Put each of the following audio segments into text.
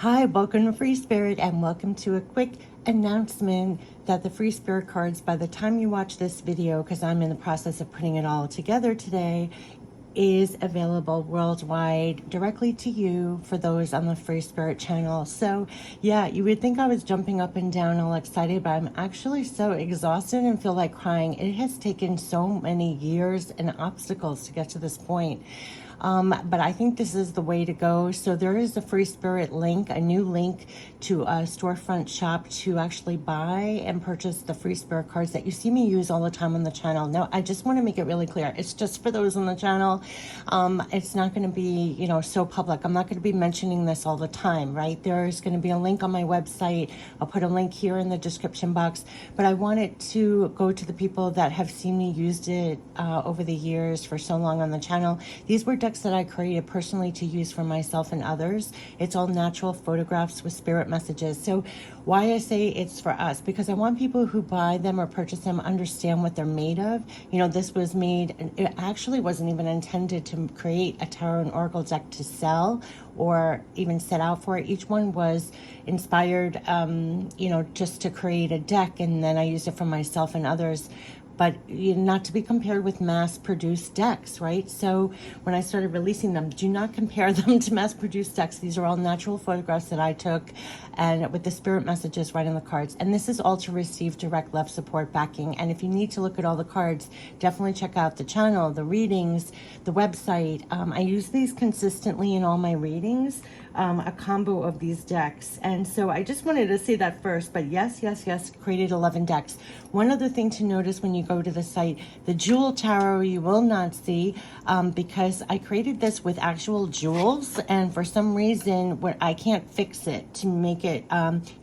Hi, welcome to Free Spirit, and welcome to a quick announcement that the Free Spirit cards, by the time you watch this video, because I'm in the process of putting it all together today, is available worldwide directly to you for those on the Free Spirit channel. So yeah, you would think I was jumping up and down all excited, but I'm actually so exhausted and feel like crying. It has taken so many years and obstacles to get to this point. But I think this is the way to go. So there is a Free Spirit link, a new link to a storefront shop to actually buy and purchase the Free Spirit cards that you see me use all the time on the channel. Now, I just want to make it really clear. It's just for those on the channel. It's not going to be, so public. I'm not going to be mentioning this all the time, right? There's going to be a link on my website. I'll put a link here in the description box. But I want it to go to the people that have seen me used it over the years for so long on the channel. These were decks that I created personally to use for myself and others. It's all natural photographs with spirit messages. So why I say it's for us, because I want people who buy them or purchase them understand what they're made of. This was made, it actually wasn't even intended to create a tarot and oracle deck to sell or even set out for it. Each one was inspired, just to create a deck, and then I used it for myself and others. But not to be compared with mass-produced decks, right? So when I started releasing them, do not compare them to mass-produced decks. These are all natural photographs that I took, and with the spirit messages right on the cards. And this is all to receive direct love, support, backing. And if you need to look at all the cards, definitely check out the channel, the readings, the website. I use these consistently in all my readings, a combo of these decks. And so I just wanted to say that first, but yes, created 11 decks. One other thing to notice when you go to the site, the jewel tarot you will not see, because I created this with actual jewels, and for some reason I can't fix it to make it,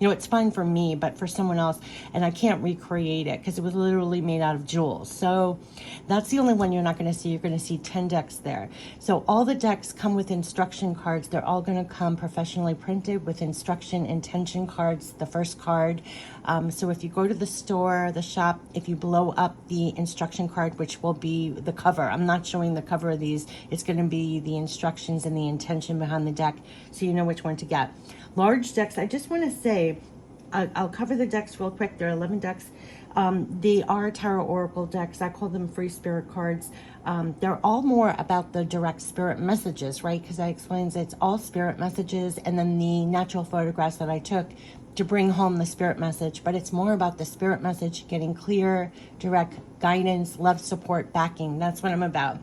it's fine for me, but for someone else, and I can't recreate it because it was literally made out of jewels. So that's the only one you're not going to see. You're going to see 10 decks there. So all the decks come with instruction cards. They're all going to come professionally printed with instruction intention cards, the first card. So if you go to the store, the shop, if you blow up the instruction card, which will be the cover, I'm not showing the cover of these, it's going to be the instructions and the intention behind the deck, so you know which one to get. Large decks, I just want to say, I'll cover the decks real quick. There are 11 decks. They are tarot oracle decks. I call them free spirit cards. They're all more about the direct spirit messages, right? Because I explained it's all spirit messages, and then the natural photographs that I took to bring home the spirit message. But it's more about the spirit message getting clear, direct guidance, love, support, backing. That's what I'm about.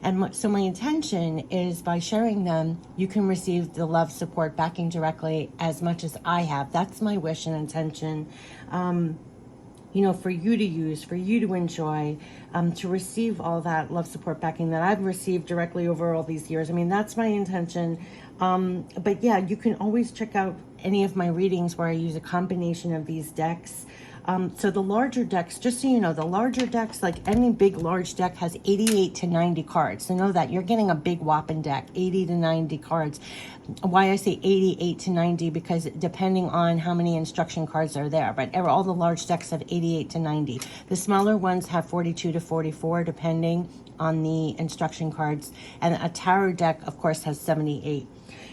And so my intention is, by sharing them, you can receive the love, support, backing directly as much as I have. That's my wish and intention. For you to use, for you to enjoy, to receive all that love, support, backing that I've received directly over all these years. I mean, that's my intention. But yeah, you can always check out any of my readings where I use a combination of these decks. So the larger decks, just so you know, the larger decks, like any big large deck, has 88 to 90 cards. So know that you're getting a big whopping deck, 80 to 90 cards. Why I say 88 to 90, because depending on how many instruction cards are there, but all the large decks have 88 to 90. The smaller ones have 42 to 44, depending on the instruction cards. And a tarot deck, of course, has 78.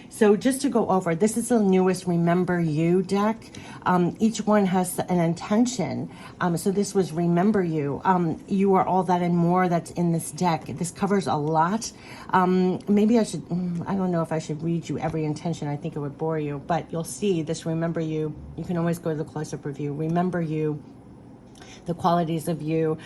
So just to go over, this is the newest Remember You deck. Each one has an intention. So this was Remember You. You are all that and more that's in this deck. This covers a lot. Maybe I should, I don't know if I should read you every intention. I think it would bore you, but you'll see this Remember You. You can always go to the close-up review. Remember You. The qualities of you.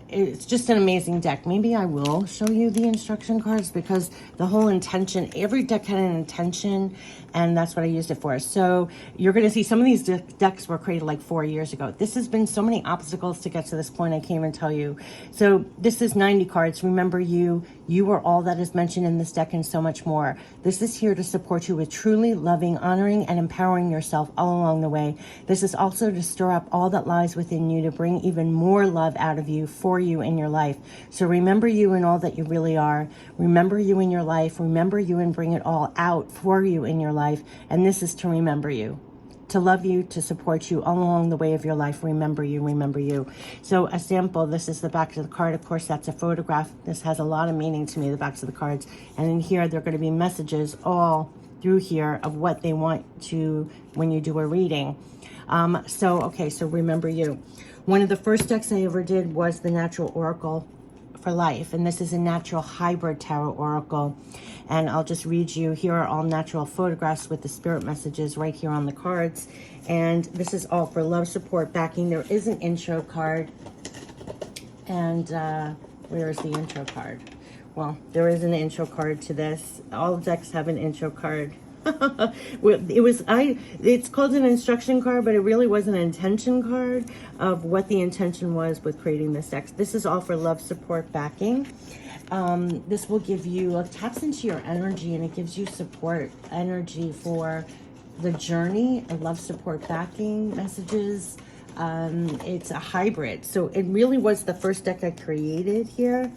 It's just an amazing deck. Maybe I will show you the instruction cards, because the whole intention, every deck had an intention, and that's what I used it for. So you're going to see some of these decks were created like 4 years ago. This has been so many obstacles to get to this point, I can't even tell you. So this is 90 cards. Remember you. You are all that is mentioned in this deck and so much more. This is here to support you with truly loving, honoring, and empowering yourself all along the way. This is also to stir up all that lies within you, to bring even more love out of you, for you in your life. So remember you and all that you really are. Remember you in your life. Remember you and bring it all out for you in your life. And this is to remember you, to love you, to support you all along the way of your life. Remember you, remember you. So a sample, this is the back of the card. Of course, that's a photograph. This has a lot of meaning to me, the backs of the cards. And in here, there are going to be messages all through here of what they want to when you do a reading. Okay, so remember you. One of the first decks I ever did was the Natural Oracle for Life, and this is a natural hybrid tarot oracle. And I'll just read you. Here are all natural photographs with the spirit messages right here on the cards. And this is all for love, support, backing. There is an intro card. And where is the intro card? Well, there is an intro card to this. All decks have an intro card. It's called an instruction card, but it really was an intention card of what the intention was with creating this deck. This is all for love, support, backing. This will give you, it taps into your energy, and it gives you support energy for the journey and love, support, backing messages. It's a hybrid. So it really was the first deck I created here.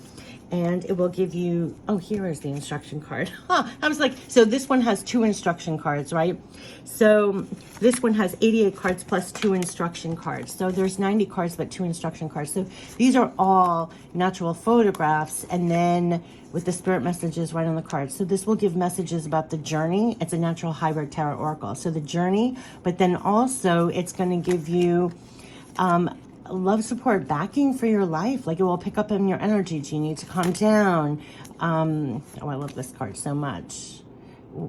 And it will give you, oh, here is the instruction card. I was like, so this one has 2 instruction cards, right? So this one has 88 cards plus 2 instruction cards. So there's 90 cards, but 2 instruction cards. So these are all natural photographs, and then with the spirit messages right on the cards. So this will give messages about the journey. It's a natural hybrid tarot oracle. So the journey, but then also it's going to give you, love, support, backing for your life. Like, it will pick up in your energy. Do you need to calm down? Oh, I love this card so much.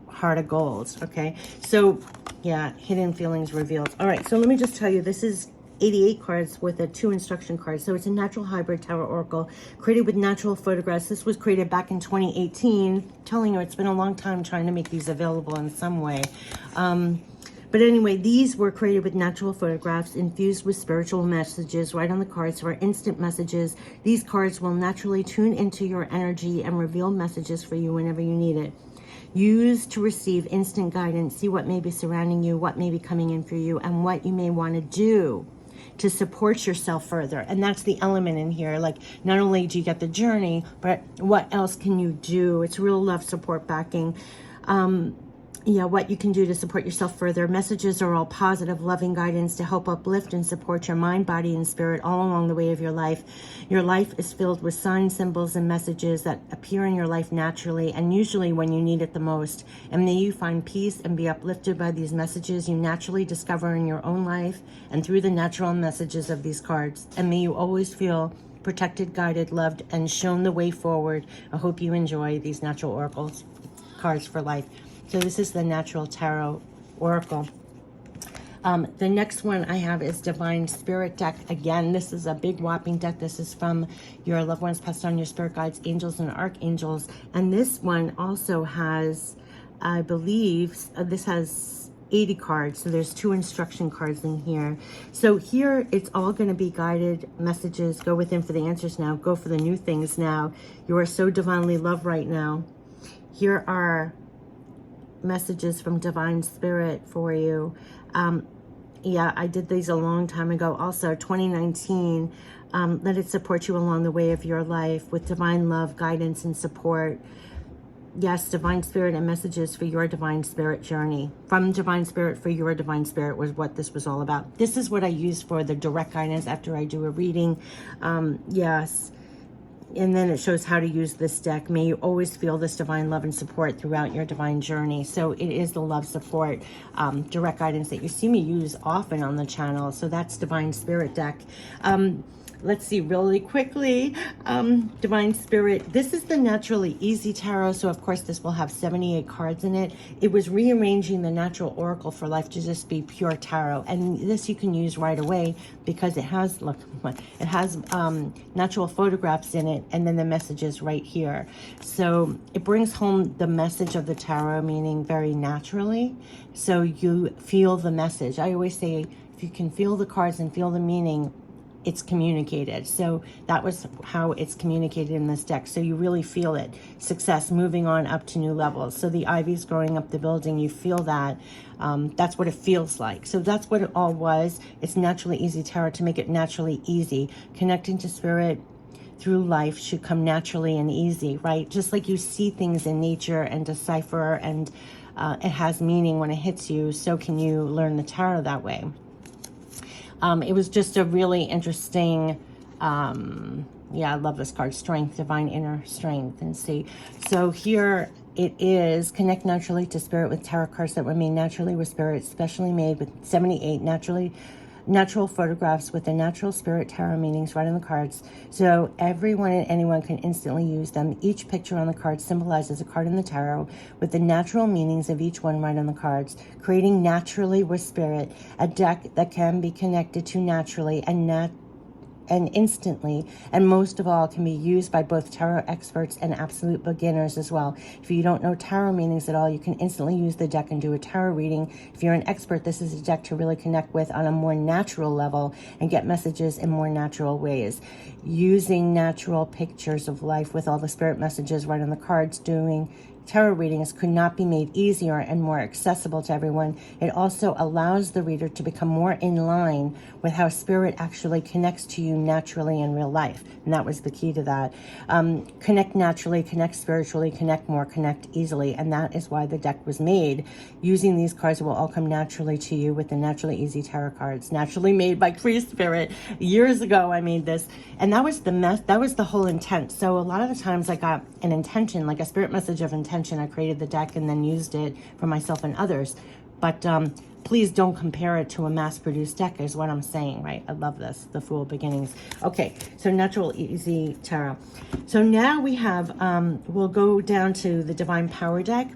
Heart of Gold. Okay, so yeah, hidden feelings revealed. All right, so let me just tell you, this is 88 cards with a 2 instruction cards. So it's a natural hybrid tarot oracle created with natural photographs. This was created back in 2018. Telling you, it's been a long time trying to make these available in some way. But anyway, these were created with natural photographs infused with spiritual messages right on the cards for instant messages. These cards will naturally tune into your energy and reveal messages for you whenever you need it. Use to receive instant guidance. See what may be surrounding you, what may be coming in for you, and what you may want to do to support yourself further. And that's the element in here. Like, not only do you get the journey, but what else can you do? It's real love, support, backing. Yeah, what you can do to support yourself further. Messages are all positive, loving guidance to help uplift and support your mind, body, and spirit all along the way of your life. Your life is filled with signs, symbols, and messages that appear in your life naturally and usually when you need it the most. And may you find peace and be uplifted by these messages you naturally discover in your own life and through the natural messages of these cards. And may you always feel protected, guided, loved, and shown the way forward. I hope you enjoy these natural oracles cards for life. So this is the Natural Tarot Oracle. The next one I have is Divine Spirit deck. Again, this is a big whopping deck. This is from your loved ones passed on, your spirit guides, angels, and archangels. And this one also has, I believe, this has 80 cards. So there's 2 instruction cards in here. So here it's all going to be guided messages. Go within for the answers now. Go for the new things now. You are so divinely loved right now. Here are messages from Divine Spirit for you. Yeah, I did these a long time ago. Also, 2019. Let it support you along the way of your life with divine love, guidance, and support. Yes, Divine Spirit and messages for your Divine Spirit journey. From Divine Spirit for your Divine Spirit was what this was all about. This is what I use for the direct guidance after I do a reading. Yes. And then it shows how to use this deck. May you always feel this divine love and support throughout your divine journey. So it is the love, support, direct guidance that you see me use often on the channel. So that's Divine Spirit deck. Let's see really quickly. Divine Spirit. This is the Naturally Easy Tarot. So of course this will have 78 cards in it. It was rearranging the Natural Oracle for Life to just be pure tarot. And this you can use right away because it has, look, it has natural photographs in it and then the messages right here. So it brings home the message of the tarot, meaning very naturally. So you feel the message. I always say, if you can feel the cards and feel the meaning, it's communicated. So that was how it's communicated in this deck. So you really feel it. Success, moving on up to new levels. So the ivy's growing up the building. You feel that. That's what it feels like. So that's what it all was. It's Naturally Easy Tarot to make it naturally easy. Connecting to spirit through life should come naturally and easy, right? Just like you see things in nature and decipher and it has meaning when it hits you, so can you learn the tarot that way. It was just a really interesting, yeah, I love this card, Strength, Divine Inner Strength. And see, so here it is Connect Naturally to Spirit with tarot cards that were made naturally with spirit, specially made with 78 natural photographs with the natural spirit tarot meanings right on the cards. So everyone and anyone can instantly use them. Each picture on the card symbolizes a card in the tarot with the natural meanings of each one right on the cards, creating naturally with spirit, a deck that can be connected to naturally and instantly, and most of all can be used by both tarot experts and absolute beginners as well. If you don't know tarot meanings at all, you can instantly use the deck and do a tarot reading. If you're an expert, this is a deck to really connect with on a more natural level and get messages in more natural ways. Using natural pictures of life with all the spirit messages right on the cards, doing tarot readings could not be made easier and more accessible to everyone. It also allows the reader to become more in line with how spirit actually connects to you naturally in real life. And that was the key to that. Connect naturally, connect spiritually, connect more, connect easily. And that is why the deck was made. Using these cards will all come naturally to you with the Naturally Easy Tarot cards, naturally made by Free Spirit. Years ago, I made this. And that was the whole intent. So a lot of the times I got an intention, like a spirit message of intention. I created the deck and then used it for myself and others. But please don't compare it to a mass-produced deck is what I'm saying, right? I love this, the Fool Beginnings. Okay, so Natural Easy Tarot. So now we have, we'll go down to the Divine Power deck.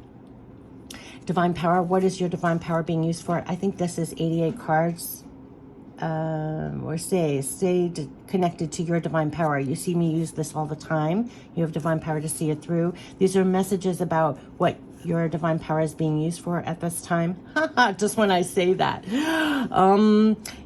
Divine Power, what is your Divine Power being used for? I think this is 88 cards. Or stay connected to your divine power. You see me use this all the time. You have divine power to see it through. These are messages about what your divine power is being used for at this time. Just when I say that.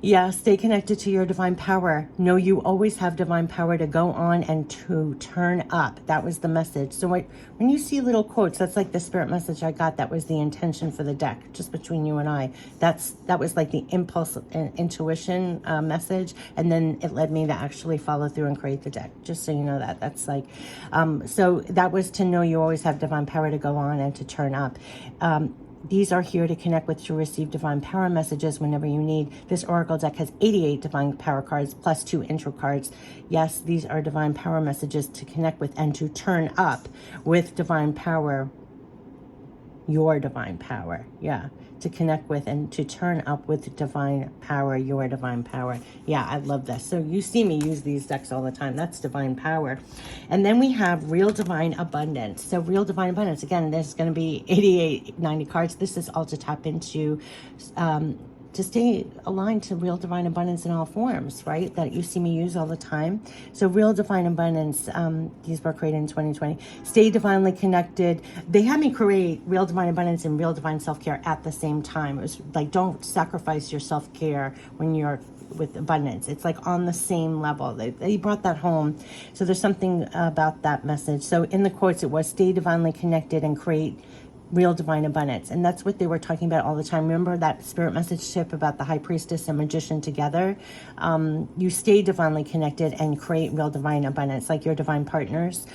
Yeah, stay connected to your divine power. Know you always have divine power to go on and to turn up. That was the message. So when you see little quotes, that's like the spirit message I got. That was the intention for the deck, just between you and I. That was like the impulse and intuition message. And then it led me to actually follow through and create the deck. Just so you know that. That's like, so that was to know you always have divine power to go on and to turn up. These are here to connect with, to receive divine power messages whenever you need. This oracle deck has 88 divine power cards plus 2 intro cards. Yes, these are divine power messages to connect with and to turn up with divine power. Your divine power, yeah, to connect with and to turn up with divine power, your divine power. Yeah, I love this. So you see me use these decks all the time. That's divine power. And then we have Real Divine Abundance. So Real Divine Abundance, again, there's going to be 88, 90 cards. This is all to tap into, to stay aligned to real divine abundance in all forms, right? That you see me use all the time. So Real Divine Abundance, these were created in 2020. Stay divinely connected. They had me create Real Divine Abundance and Real Divine Self-Care at the same time. It was like, don't sacrifice your self-care when you're with abundance. It's like on the same level. They brought that home. So there's something about that message. So in the quotes, it was stay divinely connected and create real divine abundance. And that's what they were talking about all the time. Remember that spirit message tip about the high priestess and magician together? You stay divinely connected and create real divine abundance, like your divine partners.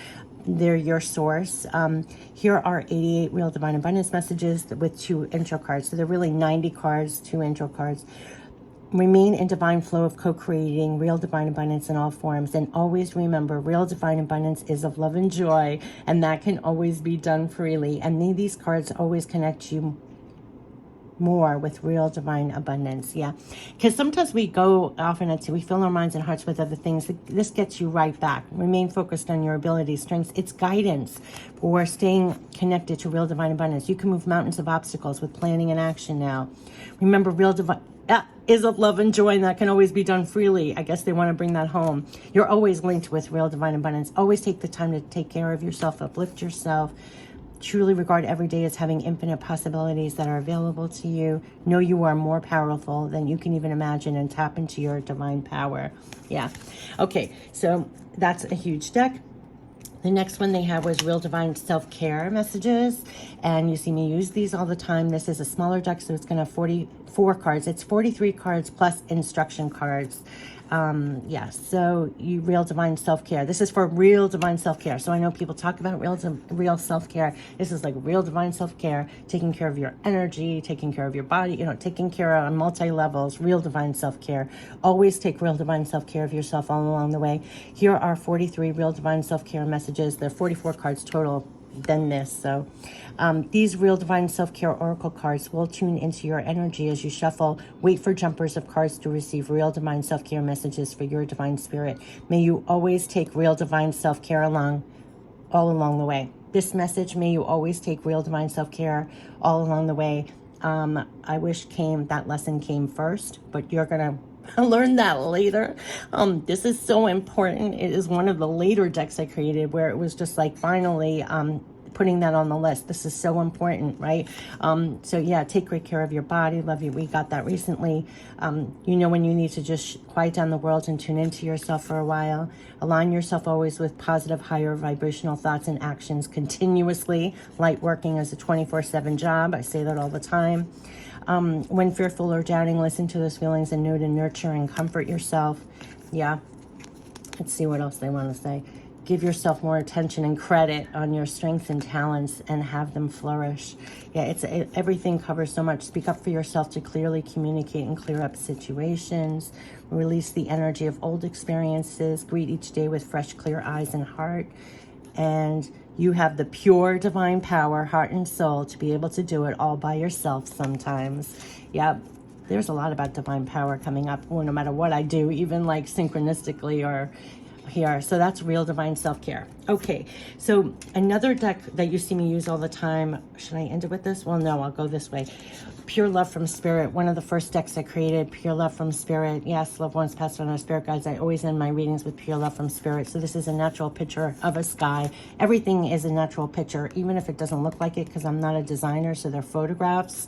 They're your source. Here are 88 real divine abundance messages with 2 intro cards. So they're really 90 cards, 2 intro cards. Remain in divine flow of co-creating real divine abundance in all forms. And always remember, real divine abundance is of love and joy, and that can always be done freely. And these cards always connect you more with real divine abundance. Yeah, because sometimes we go off into, we fill our minds and hearts with other things. This gets you right back. Remain focused on your abilities, strengths. It's guidance for staying connected to real divine abundance. You can move mountains of obstacles with planning and action now. Remember, real divine is of love and joy, and that can always be done freely. I guess they want to bring that home. You're always linked with real divine abundance. Always take the time to take care of yourself, uplift yourself. Truly regard every day as having infinite possibilities that are available to you. Know you are more powerful than you can even imagine, and tap into your divine power. Yeah. Okay, so that's a huge deck. The next one they have was Real Divine Self-Care messages, and you see me use these all the time. This is a smaller deck, so it's going to have 44 cards. It's 43 cards plus instruction cards. Yeah, so Real Divine Self-Care. This is for real divine self-care. So I know people talk about real self-care. This is like real divine self-care, taking care of your energy, taking care of your body, taking care of on multi-levels, real divine self-care. Always take real divine self-care of yourself all along the way. Here are 43 real divine self-care messages. There are 44 cards total. than this. So these Real Divine Self-Care Oracle cards will tune into your energy as you shuffle. Wait for jumpers of cards to receive Real Divine Self-Care messages for your divine spirit. May you always take Real Divine Self-Care all along the way. This message, may you always take Real Divine Self-Care all along the way. I wish that lesson came first, but you're going to learn that later. This is so important. It is one of the later decks I created where it was just like finally putting that on the list. This is so important, right? So yeah, take great care of your body. Love you. We got that recently. You know when you need to just quiet down the world and tune into yourself for a while. Align yourself always with positive, higher vibrational thoughts and actions continuously. Light working is a 24/7 job. I say that all the time. When fearful or doubting, listen to those feelings and know to nurture and comfort yourself. Yeah. Let's see what else they want to say. Give yourself more attention and credit on your strengths and talents and have them flourish. Yeah, everything covers so much. Speak up for yourself to clearly communicate and clear up situations. Release the energy of old experiences. Greet each day with fresh, clear eyes and heart. And you have the pure divine power, heart and soul, to be able to do it all by yourself sometimes. Yep. There's a lot about divine power coming up, no matter what I do, even like synchronistically or here. So that's Real Divine Self-Care. Okay, so another deck that you see me use all the time. Should I end it with this? Well, no, I'll go this way. Pure Love from Spirit. One of the first decks I created, Pure Love from Spirit. Yes, loved ones passed on our spirit guides. I always end my readings with Pure Love from Spirit. So this is a natural picture of a sky. Everything is a natural picture, even if it doesn't look like it, because I'm not a designer, so they're photographs,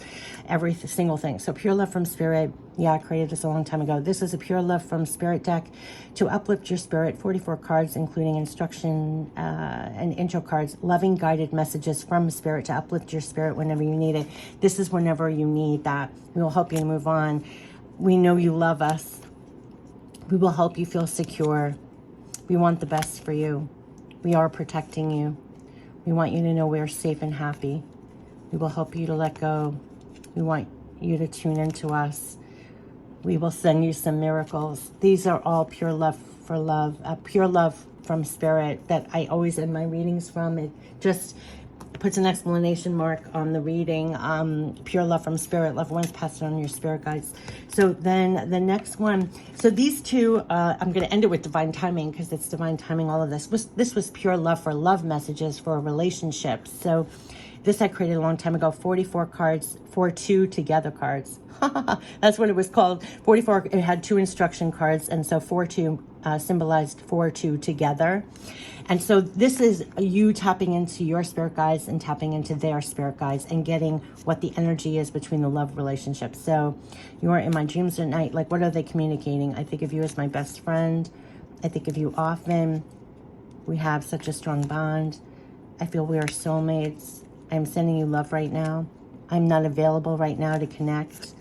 every single thing. So Pure Love from Spirit. Yeah, I created this a long time ago. This is a Pure Love from Spirit deck to uplift your spirit. 44 cards, including instruction and intro cards. Loving guided messages from Spirit to uplift your spirit whenever you need it. This is whenever you need that. We will help you to move on. We know you love us. We will help you feel secure. We want the best for you. We are protecting you. We want you to know we're safe and happy. We will help you to let go. We want you to tune into us. We will send you some miracles. These are all pure love for love, pure love from Spirit that I always end my readings from. It just puts an exclamation mark on the reading. Pure Love from Spirit. Loved ones passed on your spirit guides. So then the next one. So these two, I'm going to end it with Divine Timing because it's Divine Timing. All of this was Pure Love for love messages for relationships. So this I created a long time ago. 44 cards, 4-2 together cards. That's what it was called. 44, it had 2 instruction cards, and so 4-2 symbolized 4-2 together. And so this is you tapping into your spirit guides and tapping into their spirit guides and getting what the energy is between the love relationship. So you are in my dreams at night. Like, what are they communicating? I think of you as my best friend. I think of you often. We have such a strong bond. I feel we are soulmates. I'm sending you love right now. I'm not available right now to connect.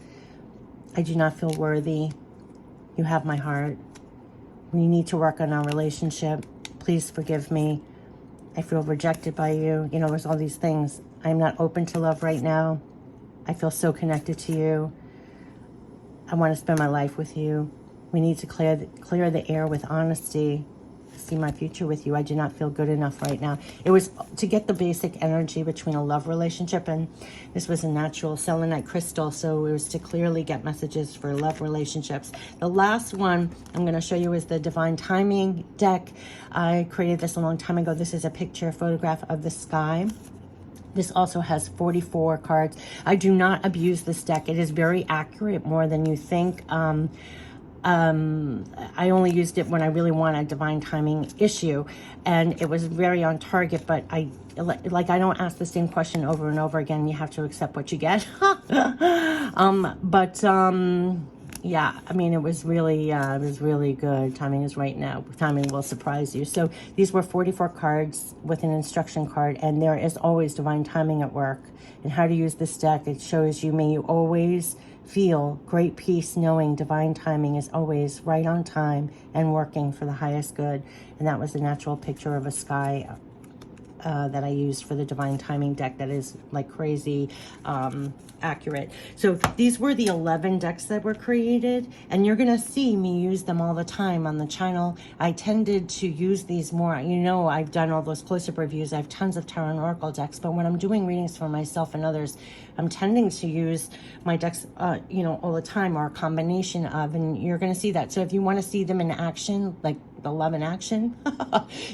I do not feel worthy. You have my heart. We need to work on our relationship. Please forgive me. I feel rejected by you. You know, there's all these things. I'm not open to love right now. I feel so connected to you. I want to spend my life with you. We need to clear the air with honesty. See my future with you. I do not feel good enough right now. It was to get the basic energy between a love relationship, and this was a natural selenite crystal, so it was to clearly get messages for love relationships. The last one I'm going to show you is the Divine Timing deck. I created this a long time ago. This is a picture, photograph of the sky. This also has 44 cards. I do not abuse this deck. It is very accurate, more than you think. I only used it when I really want a divine timing issue, and it was very on target, but I don't ask the same question over and over again. You have to accept what you get. Yeah, I mean, it was really good. Timing is right now. Timing will surprise you. So these were 44 cards with an instruction card, and there is always divine timing at work. And how to use this deck, it shows you, may you always feel great peace knowing divine timing is always right on time and working for the highest good. And that was a natural picture of a sky that I used for the Divine Timing deck that is like crazy accurate. So these were the 11 decks that were created, and you're gonna see me use them all the time on the channel. I tended to use these more. You know, I've done all those close-up reviews. I have tons of Tarot and Oracle decks, but when I'm doing readings for myself and others, I'm tending to use my decks, you know, all the time, or a combination of, and you're gonna see that. So if you wanna see them in action, like the love in action,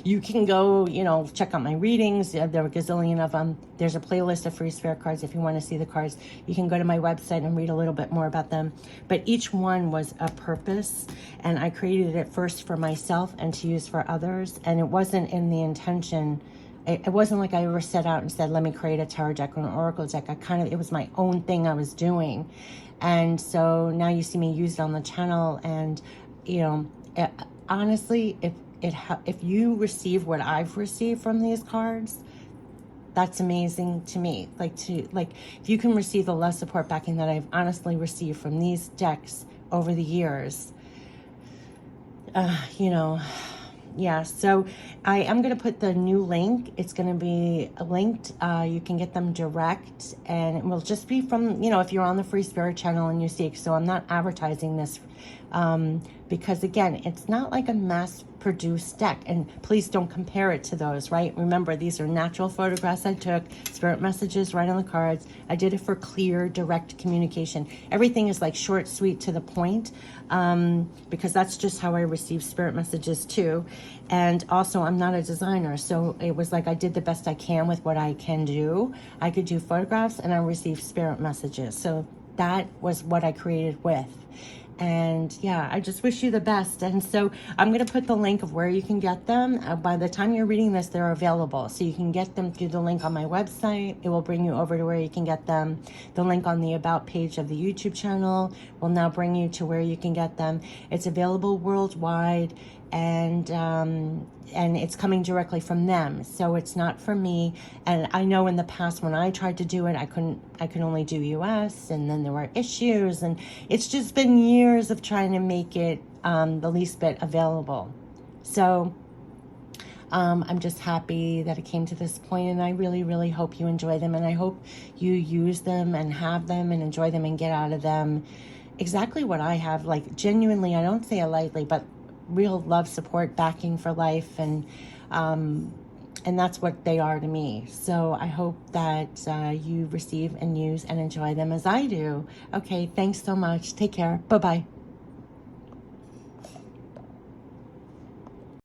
you can go, you know, check out my readings. There are a gazillion of them. There's a playlist of free spirit cards. If you want to see the cards, you can go to my website and read a little bit more about them. But each one was a purpose, and I created it first for myself and to use for others. And it wasn't in the intention, it wasn't like I ever set out and said, let me create a tarot deck or an oracle deck. It was my own thing I was doing. And so now you see me use it on the channel, and, you know, honestly, if you receive what I've received from these cards, that's amazing to me. If you can receive the love, support, backing that I've honestly received from these decks over the years, you know, yeah. So I am going to put the new link. It's going to be linked. You can get them direct, and it will just be from, you know, if you're on the Free Spirit channel and you see. So I'm not advertising this because, again, it's not like a mass-produced deck. And please don't compare it to those, right? Remember, these are natural photographs I took, spirit messages right on the cards. I did it for clear, direct communication. Everything is like short, sweet, to the point, because that's just how I receive spirit messages too. And also, I'm not a designer, so it was like I did the best I can with what I can do. I could do photographs, and I received spirit messages. So that was what I created with. And yeah, I just wish you the best. And so I'm going to put the link of where you can get them. By the time you're reading this, they're available. So you can get them through the link on my website. It will bring you over to where you can get them. The link on the About page of the YouTube channel will now bring you to where you can get them. It's available worldwide, and it's coming directly from them. So it's not from me. And I know in the past when I tried to do it, I could only do US, and then there were issues, and it's just been years of trying to make it the least bit available. So I'm just happy that it came to this point, and I really, really hope you enjoy them, and I hope you use them and have them and enjoy them and get out of them exactly what I have. Like, genuinely, I don't say it lightly, but real love, support, backing for life, and that's what they are to me. So I hope that you receive and use and enjoy them as I do. Okay, thanks so much. Take care. Bye-bye.